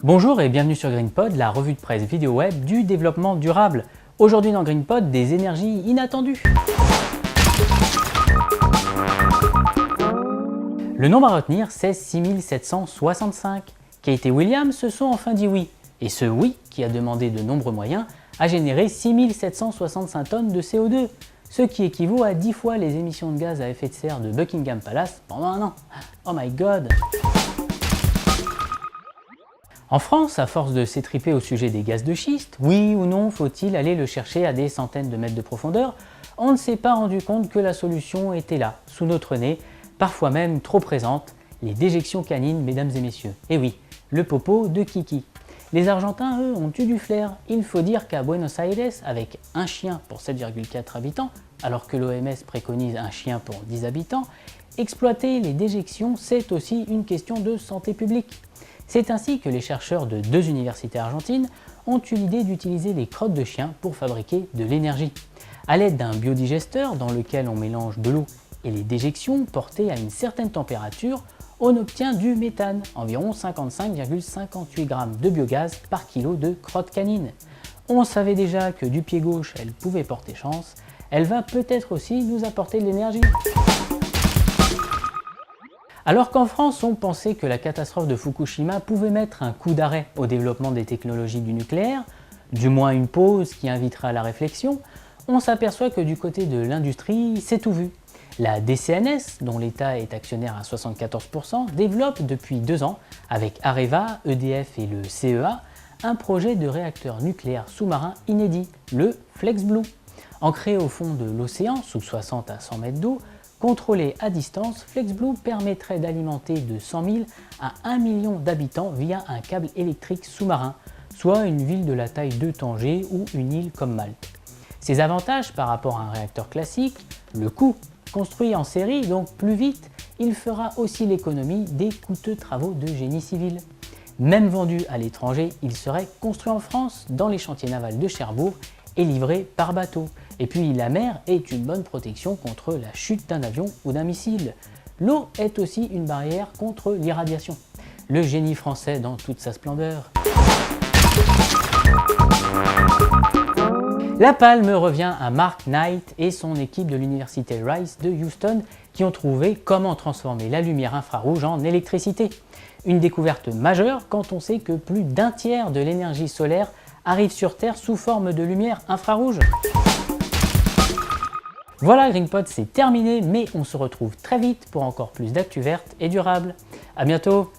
Bonjour et bienvenue sur GreenPod, la revue de presse vidéo web du développement durable. Aujourd'hui dans GreenPod, des énergies inattendues. Le nombre à retenir, c'est 6765. Kate et William se sont enfin dit oui. Et ce oui, qui a demandé de nombreux moyens, a généré 6765 tonnes de CO2, ce qui équivaut à 10 fois les émissions de gaz à effet de serre de Buckingham Palace pendant un an. Oh my god! En France, à force de s'étriper au sujet des gaz de schiste, oui ou non faut-il aller le chercher à des centaines de mètres de profondeur, on ne s'est pas rendu compte que la solution était là, sous notre nez, parfois même trop présente, les déjections canines, mesdames et messieurs. Et oui, le popo de Kiki. Les Argentins, eux, ont eu du flair. Il faut dire qu'à Buenos Aires, avec un chien pour 7,4 habitants, alors que l'OMS préconise un chien pour 10 habitants, exploiter les déjections, c'est aussi une question de santé publique. C'est ainsi que les chercheurs de 2 universités argentines ont eu l'idée d'utiliser les crottes de chiens pour fabriquer de l'énergie. À l'aide d'un biodigesteur dans lequel on mélange de l'eau et les déjections portées à une certaine température, on obtient du méthane, environ 55,58 g de biogaz par kilo de crotte canine. On savait déjà que du pied gauche, elle pouvait porter chance, elle va peut-être aussi nous apporter de l'énergie. Alors qu'en France, on pensait que la catastrophe de Fukushima pouvait mettre un coup d'arrêt au développement des technologies du nucléaire, du moins une pause qui invitera à la réflexion, on s'aperçoit que du côté de l'industrie, c'est tout vu. La DCNS, dont l'État est actionnaire à 74%, développe depuis 2 ans, avec Areva, EDF et le CEA, un projet de réacteur nucléaire sous-marin inédit, le FlexBlue. Ancré au fond de l'océan, sous 60 à 100 mètres d'eau, contrôlé à distance, FlexBlue permettrait d'alimenter de 100 000 à 1 million d'habitants via un câble électrique sous-marin, soit une ville de la taille de Tanger ou une île comme Malte. Ses avantages par rapport à un réacteur classique, le coût. Construit en série, donc plus vite, il fera aussi l'économie des coûteux travaux de génie civil. Même vendu à l'étranger, il serait construit en France, dans les chantiers navals de Cherbourg, et livré par bateau. Et puis la mer est une bonne protection contre la chute d'un avion ou d'un missile. L'eau est aussi une barrière contre l'irradiation. Le génie français dans toute sa splendeur. La palme revient à Mark Knight et son équipe de l'université Rice de Houston qui ont trouvé comment transformer la lumière infrarouge en électricité. Une découverte majeure quand on sait que plus d'un tiers de l'énergie solaire arrive sur Terre sous forme de lumière infrarouge. Voilà, GreenPod, c'est terminé, mais on se retrouve très vite pour encore plus d'actu verte et durable. À bientôt!